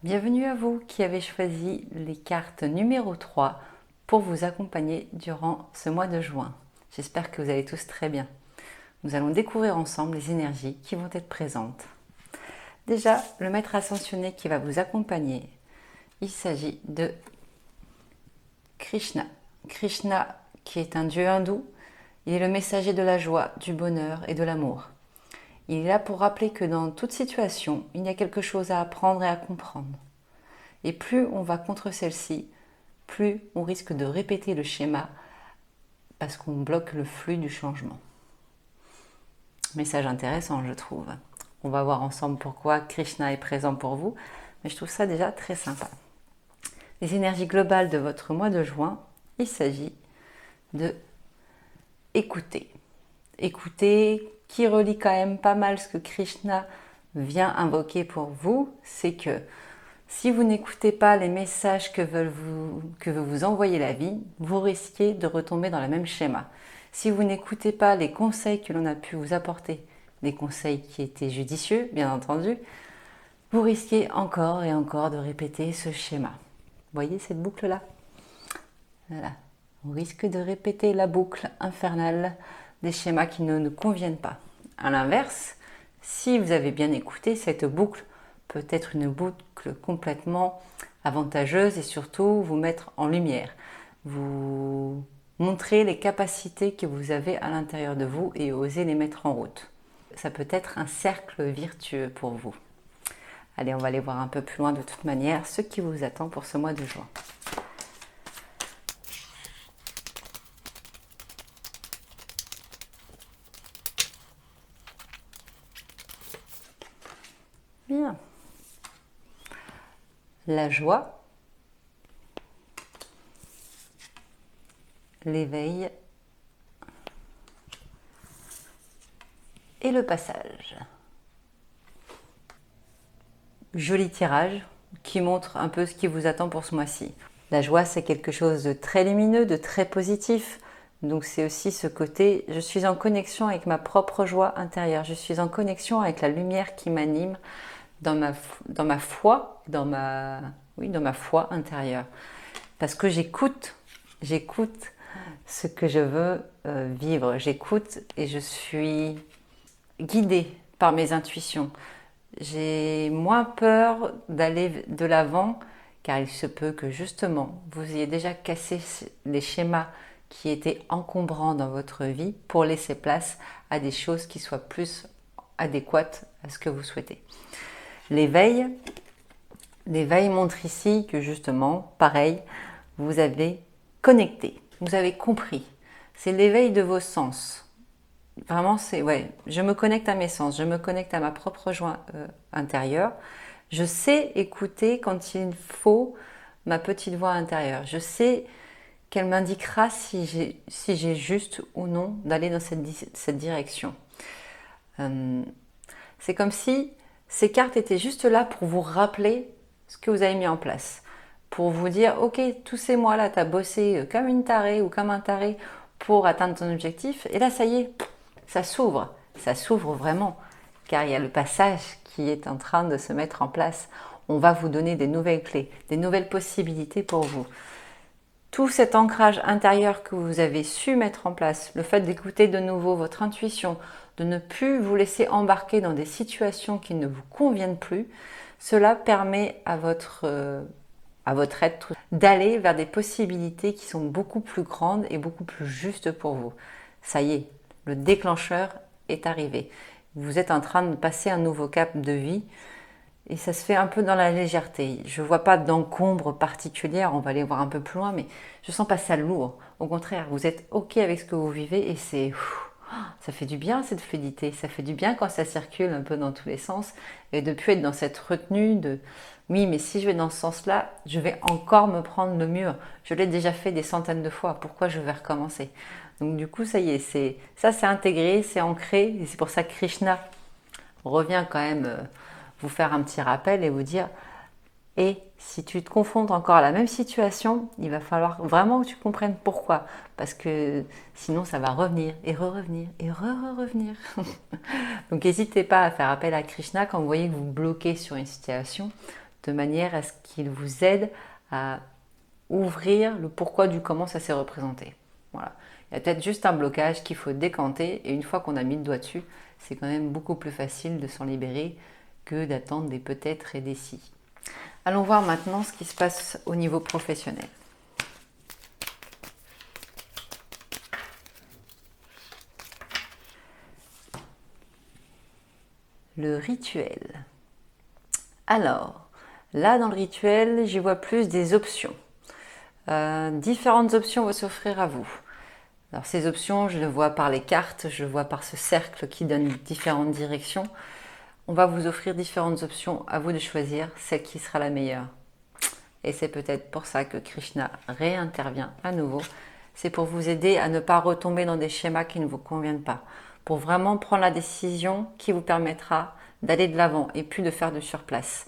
Bienvenue à vous qui avez choisi les cartes numéro 3 pour vous accompagner durant ce mois de juin. J'espère que vous allez tous très bien. Nous allons découvrir ensemble les énergies qui vont être présentes. Déjà, le maître ascensionné qui va vous accompagner, il s'agit de Krishna. Krishna qui est un dieu hindou, il est le messager de la joie, du bonheur et de l'amour. Il est là pour rappeler que dans toute situation, il y a quelque chose à apprendre et à comprendre. Et plus on va contre celle-ci, plus on risque de répéter le schéma parce qu'on bloque le flux du changement. Message intéressant, je trouve. On va voir ensemble pourquoi Krishna est présent pour vous, mais je trouve ça déjà très sympa. Les énergies globales de votre mois de juin, il s'agit de écouter. Écouter, qui relie quand même pas mal ce que Krishna vient invoquer pour vous, c'est que si vous n'écoutez pas les messages que veut vous envoyer la vie, vous risquez de retomber dans le même schéma. Si vous n'écoutez pas les conseils que l'on a pu vous apporter, des conseils qui étaient judicieux, bien entendu, vous risquez encore et encore de répéter ce schéma. Vous voyez cette boucle-là? Voilà. On risque de répéter la boucle infernale des schémas qui ne nous conviennent pas. A l'inverse, si vous avez bien écouté, cette boucle peut être une boucle complètement avantageuse et surtout vous mettre en lumière. Vous montrer les capacités que vous avez à l'intérieur de vous et oser les mettre en route. Ça peut être un cercle vertueux pour vous. Allez, on va aller voir un peu plus loin de toute manière ce qui vous attend pour ce mois de juin. Bien. La joie, l'éveil et le passage. Joli tirage qui montre un peu ce qui vous attend pour ce mois-ci. La joie, c'est quelque chose de très lumineux, de très positif. Donc c'est aussi ce côté, je suis en connexion avec ma propre joie intérieure. Je suis en connexion avec la lumière qui m'anime dans ma foi, dans ma foi intérieure. Parce que j'écoute ce que je veux vivre. J'écoute et je suis guidée par mes intuitions. J'ai moins peur d'aller de l'avant car il se peut que justement vous ayez déjà cassé les schémas qui étaient encombrants dans votre vie pour laisser place à des choses qui soient plus adéquates à ce que vous souhaitez. L'éveil montre ici que justement, pareil, vous avez connecté, vous avez compris. C'est l'éveil de vos sens. Vraiment, je me connecte à mes sens, je me connecte à ma propre joie intérieure. Je sais écouter quand il faut ma petite voix intérieure. Je sais qu'elle m'indiquera si j'ai juste ou non d'aller dans cette direction. C'est comme si ces cartes étaient juste là pour vous rappeler ce que vous avez mis en place. Pour vous dire, ok, tous ces mois-là, tu as bossé comme une tarée ou comme un taré pour atteindre ton objectif. Et là, ça y est, ça s'ouvre vraiment, car il y a le passage qui est en train de se mettre en place. On va vous donner des nouvelles clés, des nouvelles possibilités pour vous. Tout cet ancrage intérieur que vous avez su mettre en place, le fait d'écouter de nouveau votre intuition, de ne plus vous laisser embarquer dans des situations qui ne vous conviennent plus, cela permet à votre être d'aller vers des possibilités qui sont beaucoup plus grandes et beaucoup plus justes pour vous. Ça y est, le déclencheur est arrivé. Vous êtes en train de passer un nouveau cap de vie et ça se fait un peu dans la légèreté. Je ne vois pas d'encombre particulière, on va aller voir un peu plus loin, mais je sens pas ça lourd. Au contraire, vous êtes OK avec ce que vous vivez et ça fait du bien cette fluidité, ça fait du bien quand ça circule un peu dans tous les sens et de plus être dans cette retenue de oui, mais si je vais dans ce sens-là, je vais encore me prendre le mur. Je l'ai déjà fait des centaines de fois, pourquoi je vais recommencer? Donc du coup, ça y est, c'est intégré, c'est ancré et c'est pour ça que Krishna revient quand même vous faire un petit rappel et vous dire et si tu te confrontes encore à la même situation, il va falloir vraiment que tu comprennes pourquoi. Parce que sinon, ça va revenir et revenir et revenir. Donc, n'hésitez pas à faire appel à Krishna quand vous voyez que vous bloquez sur une situation. de manière à ce qu'il vous aide à ouvrir le pourquoi du comment ça s'est représenté. Voilà. Il y a peut-être juste un blocage qu'il faut décanter et une fois qu'on a mis le doigt dessus, c'est quand même beaucoup plus facile de s'en libérer que d'attendre des peut-être et des si. Allons voir maintenant ce qui se passe au niveau professionnel. Le rituel. Alors, là dans le rituel, j'y vois plus des options. Différentes options vont s'offrir à vous. Alors ces options, je le vois par les cartes, je le vois par ce cercle qui donne différentes directions. On va vous offrir différentes options, à vous de choisir celle qui sera la meilleure. Et c'est peut-être pour ça que Krishna réintervient à nouveau. C'est pour vous aider à ne pas retomber dans des schémas qui ne vous conviennent pas. Pour vraiment prendre la décision qui vous permettra d'aller de l'avant et plus de faire de surplace.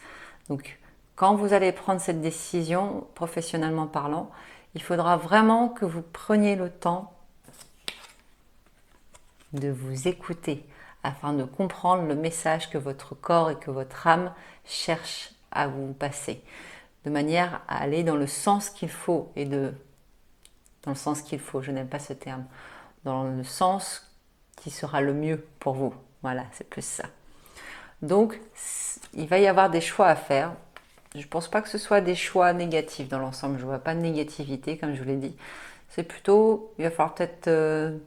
Donc, quand vous allez prendre cette décision, professionnellement parlant, il faudra vraiment que vous preniez le temps de vous écouter afin de comprendre le message que votre corps et que votre âme cherchent à vous passer, de manière à aller dans le sens qu'il faut dans le sens qu'il faut, je n'aime pas ce terme, dans le sens qui sera le mieux pour vous. Voilà, c'est plus ça. Donc, il va y avoir des choix à faire. Je ne pense pas que ce soit des choix négatifs dans l'ensemble. Je ne vois pas de négativité, comme je vous l'ai dit. C'est plutôt, il va falloir peut-être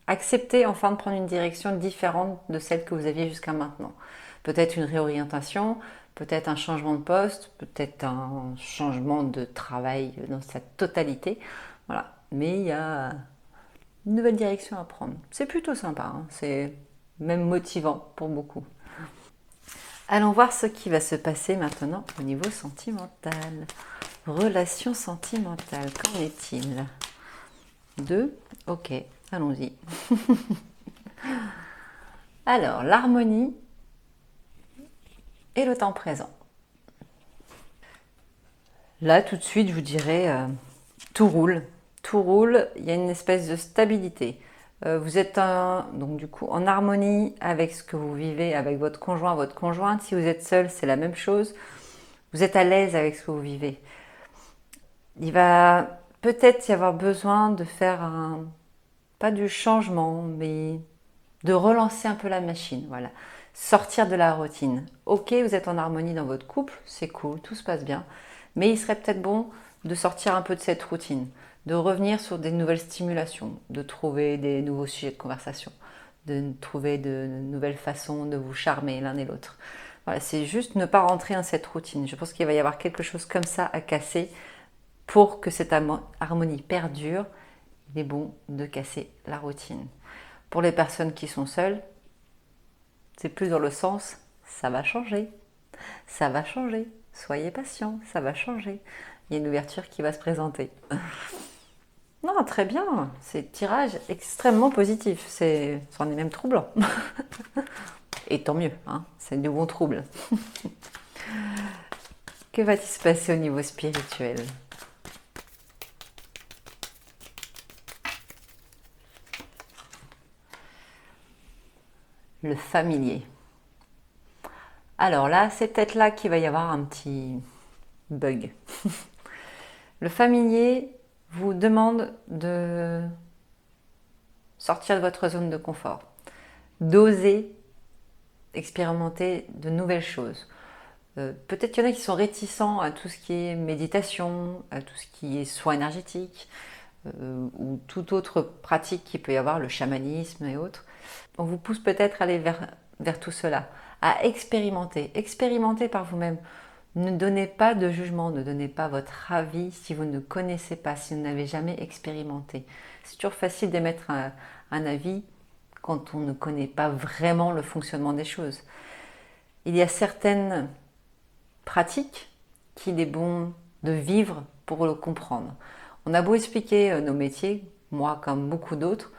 accepter enfin de prendre une direction différente de celle que vous aviez jusqu'à maintenant. Peut-être une réorientation, peut-être un changement de poste, peut-être un changement de travail dans sa totalité. Voilà. Mais il y a une nouvelle direction à prendre. C'est plutôt sympa, hein. C'est même motivant pour beaucoup. Allons voir ce qui va se passer maintenant au niveau sentimental. Relation sentimentale, qu'en est-il? 2, ok, allons-y. Alors, l'harmonie et le temps présent. Là, tout de suite, je vous dirais, tout roule. Tout roule, il y a une espèce de stabilité. Vous êtes donc du coup en harmonie avec ce que vous vivez avec votre conjoint, votre conjointe. Si vous êtes seul, c'est la même chose. Vous êtes à l'aise avec ce que vous vivez. Il va peut-être y avoir besoin de faire pas du changement, mais de relancer un peu la machine. Voilà. Sortir de la routine. Ok, vous êtes en harmonie dans votre couple, c'est cool, tout se passe bien. Mais il serait peut-être bon de sortir un peu de cette routine, de revenir sur des nouvelles stimulations, de trouver des nouveaux sujets de conversation, de trouver de nouvelles façons de vous charmer l'un et l'autre. Voilà, c'est juste ne pas rentrer dans cette routine. Je pense qu'il va y avoir quelque chose comme ça à casser pour que cette harmonie perdure. Il est bon de casser la routine. Pour les personnes qui sont seules, c'est plus dans le sens ça va changer, ça va changer, soyez patient, ça va changer. Il y a une ouverture qui va se présenter. Non, très bien, c'est tirage extrêmement positif, c'en est même troublant. Et tant mieux, hein, c'est du bon trouble. Que va-t-il se passer au niveau spirituel? Le familier. Alors là, c'est peut-être là qu'il va y avoir un petit bug. Le familier vous demande de sortir de votre zone de confort, d'oser expérimenter de nouvelles choses. Peut-être qu'il y en a qui sont réticents à tout ce qui est méditation, à tout ce qui est soins énergétiques, ou toute autre pratique qui peut y avoir, le chamanisme et autres. On vous pousse peut-être à aller vers tout cela, à expérimenter. Expérimentez par vous-même. Ne donnez pas de jugement, ne donnez pas votre avis si vous ne connaissez pas, si vous n'avez jamais expérimenté. C'est toujours facile d'émettre un avis quand on ne connaît pas vraiment le fonctionnement des choses. Il y a certaines pratiques qu'il est bon de vivre pour le comprendre. On a beau expliquer nos métiers, moi comme beaucoup d'autres,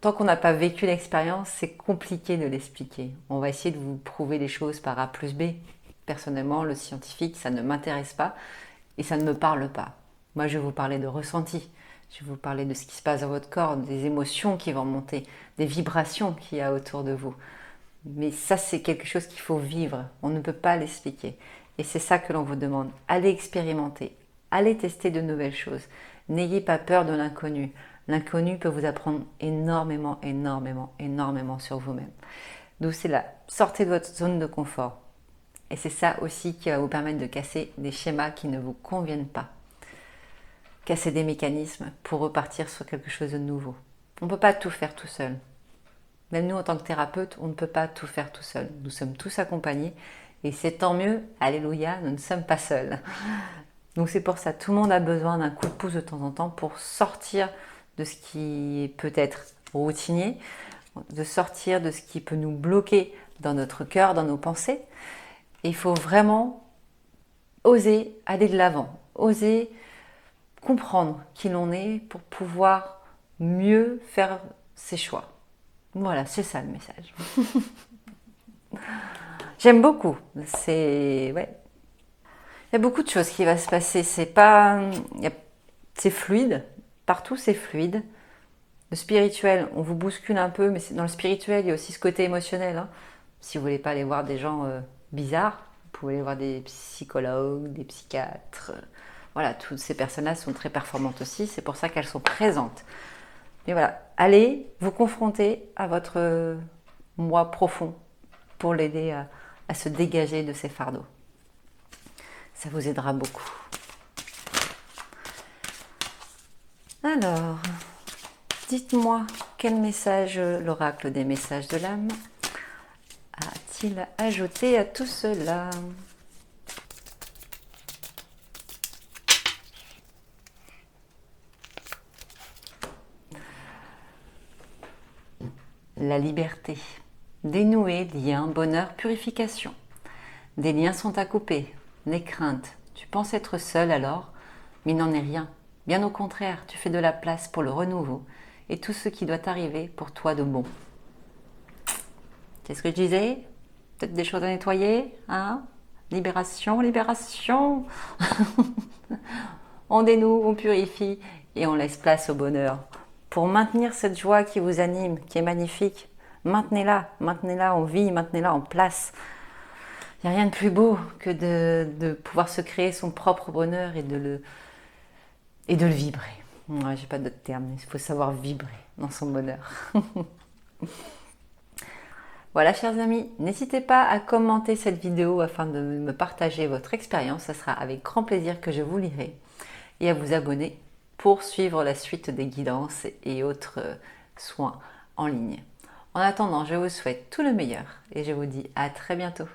tant qu'on n'a pas vécu l'expérience, c'est compliqué de l'expliquer. On va essayer de vous prouver les choses par A plus B. Personnellement, le scientifique, ça ne m'intéresse pas et ça ne me parle pas. Moi, je vais vous parler de ressenti. Je vais vous parler de ce qui se passe dans votre corps, des émotions qui vont monter, des vibrations qu'il y a autour de vous. Mais ça, c'est quelque chose qu'il faut vivre. On ne peut pas l'expliquer. Et c'est ça que l'on vous demande. Allez expérimenter. Allez tester de nouvelles choses. N'ayez pas peur de l'inconnu. L'inconnu peut vous apprendre énormément, énormément, énormément sur vous-même. Donc c'est là. Sortez de votre zone de confort. Et c'est ça aussi qui va vous permettre de casser des schémas qui ne vous conviennent pas. Casser des mécanismes pour repartir sur quelque chose de nouveau. On ne peut pas tout faire tout seul. Même nous, en tant que thérapeute, on ne peut pas tout faire tout seul. Nous sommes tous accompagnés et c'est tant mieux, alléluia, nous ne sommes pas seuls. Donc c'est pour ça, tout le monde a besoin d'un coup de pouce de temps en temps pour sortir de ce qui peut être routinier, de sortir de ce qui peut nous bloquer dans notre cœur, dans nos pensées. Et il faut vraiment oser aller de l'avant, oser comprendre qui l'on est pour pouvoir mieux faire ses choix. Voilà, c'est ça le message. J'aime beaucoup. C'est il y a beaucoup de choses qui vont se passer. C'est fluide. Partout, c'est fluide. Le spirituel, on vous bouscule un peu, mais dans le spirituel, il y a aussi ce côté émotionnel. Hein. Si vous voulez pas aller voir des gens bizarres, vous pouvez aller voir des psychologues, des psychiatres. Voilà, toutes ces personnes-là sont très performantes aussi. C'est pour ça qu'elles sont présentes. Mais voilà, allez vous confronter à votre moi profond pour l'aider à se dégager de ces fardeaux. Ça vous aidera beaucoup. Alors, dites-moi quel message l'oracle des messages de l'âme a-t-il ajouté à tout cela ? La liberté. Dénouer, lien, bonheur, purification. Des liens sont à couper. Les craintes. Tu penses être seul alors, mais il n'en est rien. Bien au contraire, tu fais de la place pour le renouveau et tout ce qui doit arriver pour toi de bon. Qu'est-ce que je disais ? Peut-être des choses à nettoyer, hein ? Libération, libération. On dénoue, on purifie et on laisse place au bonheur. Pour maintenir cette joie qui vous anime, qui est magnifique, maintenez-la, en vie, maintenez-la en place. Il n'y a rien de plus beau que de pouvoir se créer son propre bonheur et de le vibrer. Ouais, j'ai pas d'autre terme, il faut savoir vibrer dans son bonheur. Voilà, chers amis, n'hésitez pas à commenter cette vidéo afin de me partager votre expérience. Ce sera avec grand plaisir que je vous lirai. Et à vous abonner pour suivre la suite des guidances et autres soins en ligne. En attendant, je vous souhaite tout le meilleur et je vous dis à très bientôt.